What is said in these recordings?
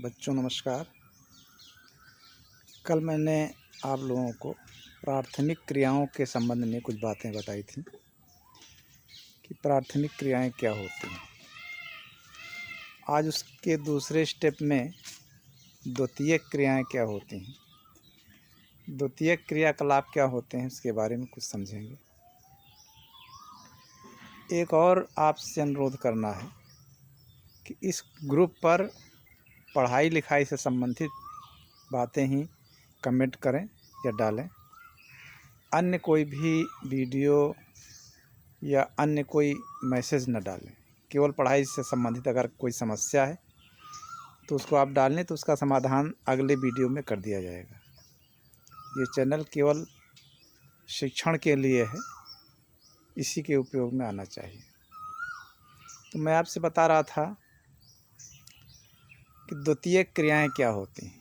बच्चों नमस्कार। कल मैंने आप लोगों को प्राथमिक क्रियाओं के संबंध में कुछ बातें बताई थी कि प्राथमिक क्रियाएं क्या होती हैं। आज उसके दूसरे स्टेप में द्वितीयक क्रियाएं क्या होती हैं, द्वितीयक क्रियाकलाप क्या होते हैं, इसके बारे में कुछ समझेंगे। एक और आपसे अनुरोध करना है कि इस ग्रुप पर पढ़ाई लिखाई से संबंधित बातें ही कमेंट करें या डालें। अन्य कोई भी वीडियो या अन्य कोई मैसेज न डालें। केवल पढ़ाई से संबंधित अगर कोई समस्या है तो उसको आप डालें, तो उसका समाधान अगले वीडियो में कर दिया जाएगा। ये चैनल केवल शिक्षण के लिए है, इसी के उपयोग में आना चाहिए। तो मैं आपसे बता रहा था कि द्वितीयक क्रियाएं क्या होती हैं।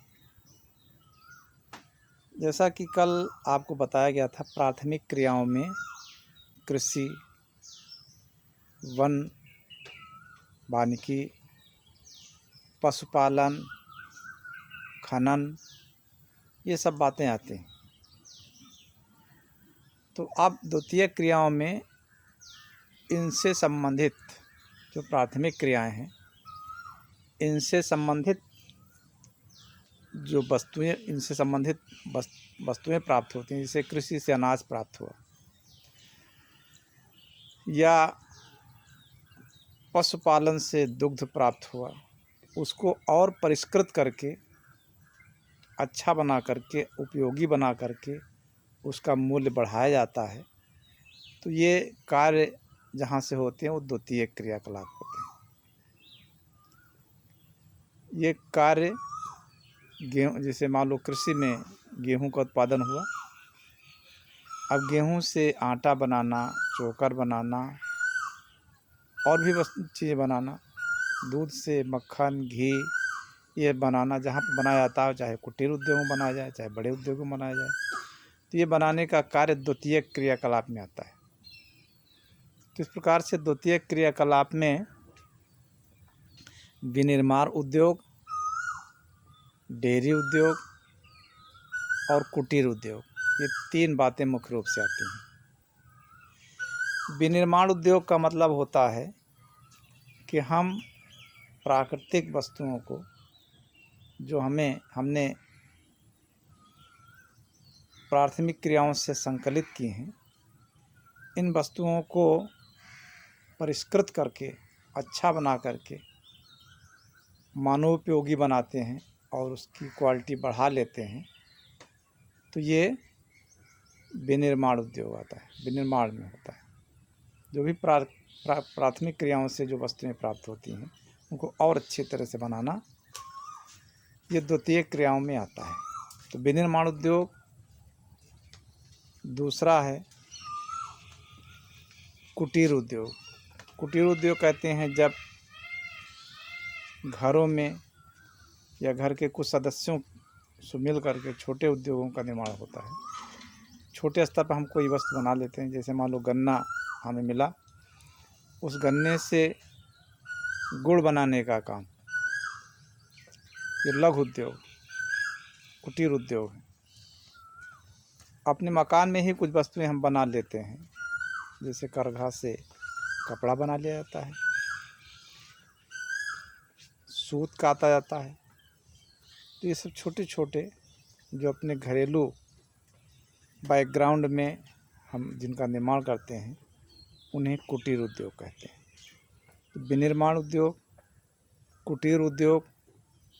जैसा कि कल आपको बताया गया था, प्राथमिक क्रियाओं में कृषि, वन, वानिकी, पशुपालन, खनन, ये सब बातें आती हैं। तो अब द्वितीयक क्रियाओं में इनसे संबंधित जो प्राथमिक क्रियाएं हैं, इनसे संबंधित जो वस्तुएं, इनसे संबंधित वस्तुएं प्राप्त होती हैं। जैसे कृषि से अनाज प्राप्त हुआ, या पशुपालन से दुग्ध प्राप्त हुआ, उसको और परिष्कृत करके, अच्छा बना करके, उपयोगी बना करके उसका मूल्य बढ़ाया जाता है। तो ये कार्य जहाँ से होते हैं वो द्वितीयक क्रियाकलाप होते हैं। ये कार्य गेहूँ, जैसे मान लो कृषि में गेहूँ का उत्पादन हुआ, अब गेहूँ से आटा बनाना, चोकर बनाना और भी चीज़ें बनाना, दूध से मक्खन, घी ये बनाना, जहाँ पर बनाया जाता है, चाहे कुटीर उद्योग में बनाया जाए, चाहे बड़े उद्योग में बनाया जाए, तो ये बनाने का कार्य द्वितीयक क्रियाकलाप में आता है। तो इस प्रकार से द्वितीयक क्रियाकलाप में विनिर्माण उद्योग, डेयरी उद्योग और कुटीर उद्योग, ये तीन बातें मुख्य रूप से आती हैं। विनिर्माण उद्योग का मतलब होता है कि हम प्राकृतिक वस्तुओं को जो हमने प्राथमिक क्रियाओं से संकलित की हैं, इन वस्तुओं को परिष्कृत करके, अच्छा बना करके मानवोपयोगी बनाते हैं और उसकी क्वालिटी बढ़ा लेते हैं। तो ये विनिर्माण उद्योग आता है, विनिर्माण में होता है। जो भी प्राथमिक क्रियाओं से जो वस्तुएं प्राप्त होती हैं, उनको और अच्छी तरह से बनाना, ये द्वितीयक क्रियाओं में आता है। तो विनिर्माण उद्योग। दूसरा है कुटीर उद्योग। कुटीर उद्योग कहते हैं जब घरों में या घर के कुछ सदस्यों से मिल करके छोटे उद्योगों का निर्माण होता है। छोटे स्तर पर हम कोई वस्तु बना लेते हैं। जैसे मान लो गन्ना हमें मिला, उस गन्ने से गुड़ बनाने का काम, ये लघु उद्योग, कुटीर उद्योग है। अपने मकान में ही कुछ वस्तुएं हम बना लेते हैं। जैसे करघा से कपड़ा बना लिया जाता है, सूत काता जाता है। तो ये सब छोटे छोटे जो अपने घरेलू बैकग्राउंड में हम जिनका निर्माण करते हैं, उन्हें कुटीर उद्योग कहते हैं। तो विनिर्माण उद्योग, कुटीर उद्योग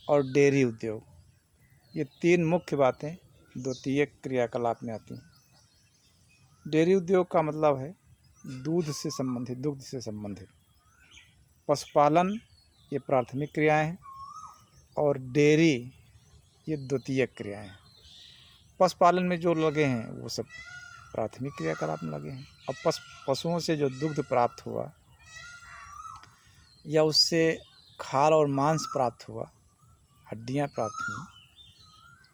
और डेयरी उद्योग, ये तीन मुख्य बातें द्वितीयक क्रियाकलाप में आती हैं। डेयरी उद्योग का मतलब है दूध से संबंधित, दुग्ध से संबंधित। पशुपालन ये प्राथमिक क्रियाएं हैं और डेयरी ये द्वितीयक क्रियाएं हैं। पशुपालन में जो लगे हैं वो सब प्राथमिक क्रियाकलाप में लगे हैं। अब पशुओं से जो दुग्ध प्राप्त हुआ या उससे खाल और मांस प्राप्त हुआ, हड्डियां प्राप्त हुई,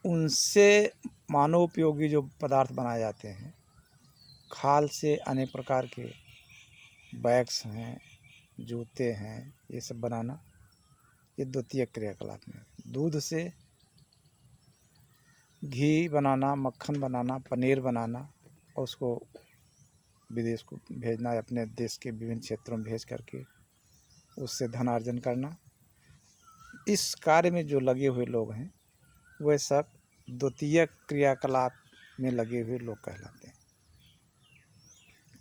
उनसे मानवोपयोगी जो पदार्थ बनाए जाते हैं, खाल से अनेक प्रकार के बैग्स हैं, जूते हैं, ये सब बनाना, ये द्वितीयक क्रियाकलाप में। दूध से घी बनाना, मक्खन बनाना, पनीर बनाना और उसको विदेश को भेजना, अपने देश के विभिन्न क्षेत्रों में भेज करके उससे धनार्जन करना। इस कार्य में जो लगे हुए लोग हैं वे सब द्वितीयक क्रियाकलाप में लगे हुए लोग कहलाते हैं।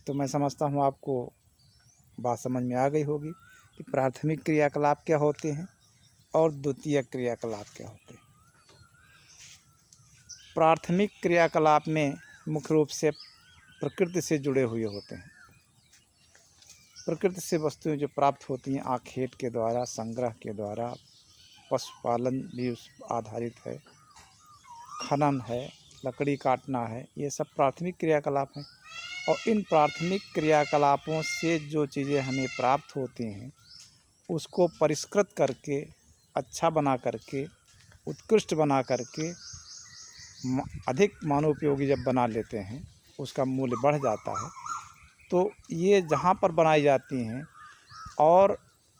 तो मैं समझता हूँ आपको बात समझ में आ गई होगी कि प्राथमिक क्रियाकलाप क्या होते हैं और द्वितीयक क्रियाकलाप क्या होते हैं। प्राथमिक क्रियाकलाप में मुख्य रूप से प्रकृति से जुड़े हुए होते हैं। प्रकृति से वस्तुएं जो प्राप्त होती हैं आखेट के द्वारा, संग्रह के द्वारा, पशुपालन भी उस आधारित है, खनन है, लकड़ी काटना है, ये सब प्राथमिक क्रियाकलाप हैं। और इन प्राथमिक क्रियाकलापों से जो चीज़ें हमें प्राप्त होती हैं उसको परिष्कृत करके, अच्छा बना करके, उत्कृष्ट बना करके अधिक मानवोपयोगी जब बना लेते हैं, उसका मूल्य बढ़ जाता है। तो ये जहाँ पर बनाई जाती हैं और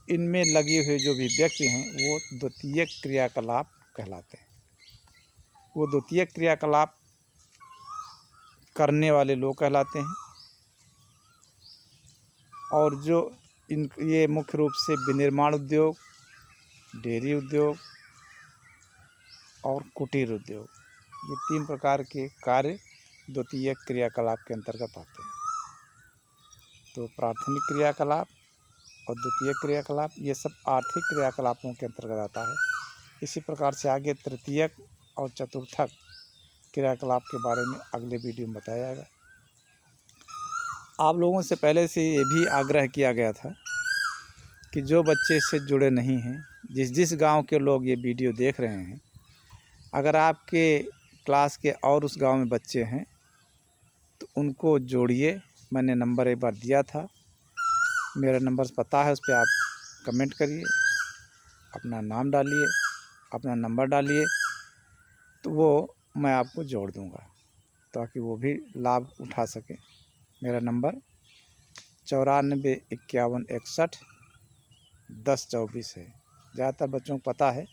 इनमें लगे हुए जो भी व्यक्ति हैं वो द्वितीयक क्रियाकलाप कहलाते हैं। वो द्वितीयक क्रियाकलाप करने वाले लोग कहलाते हैं। और जो ये मुख्य रूप से विनिर्माण उद्योग, डेयरी उद्योग और कुटीर उद्योग, ये 3 प्रकार के कार्य द्वितीयक क्रियाकलाप के अंतर्गत आते हैं। तो प्राथमिक क्रियाकलाप और द्वितीयक क्रियाकलाप ये सब आर्थिक क्रियाकलापों के अंतर्गत आता है। इसी प्रकार से आगे तृतीयक और चतुर्थक क्रियाकलाप के बारे में अगले वीडियो में बताया जाएगा। आप लोगों से पहले से ये भी आग्रह किया गया था कि जो बच्चे इससे जुड़े नहीं हैं, जिस गांव के लोग ये वीडियो देख रहे हैं, अगर आपके क्लास के और उस गांव में बच्चे हैं तो उनको जोड़िए। मैंने नंबर एक बार दिया था, मेरा नंबर पता है, उस पर आप कमेंट करिए, अपना नाम डालिए, अपना नंबर डालिए, तो वो मैं आपको जोड़ दूंगा ताकि वो भी लाभ उठा सकें। मेरा नंबर 94 51 61 10 24 है। ज़्यादातर बच्चों को पता है,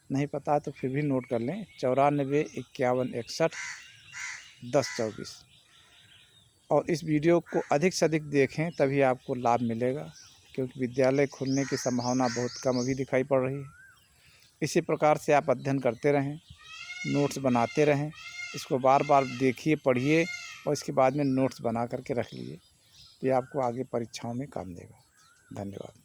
नहीं पता है तो फिर भी नोट कर लें, 94 51 61 10 24। और इस वीडियो को अधिक से अधिक देखें तभी आपको लाभ मिलेगा, क्योंकि विद्यालय खुलने की संभावना बहुत कम अभी दिखाई पड़ रही है। इसी प्रकार से आप अध्ययन करते रहें, नोट्स बनाते रहें, इसको बार बार देखिए, पढ़िए और इसके बाद में नोट्स बना करके रख लीजिए। ये आपको आगे परीक्षाओं में काम देगा। धन्यवाद।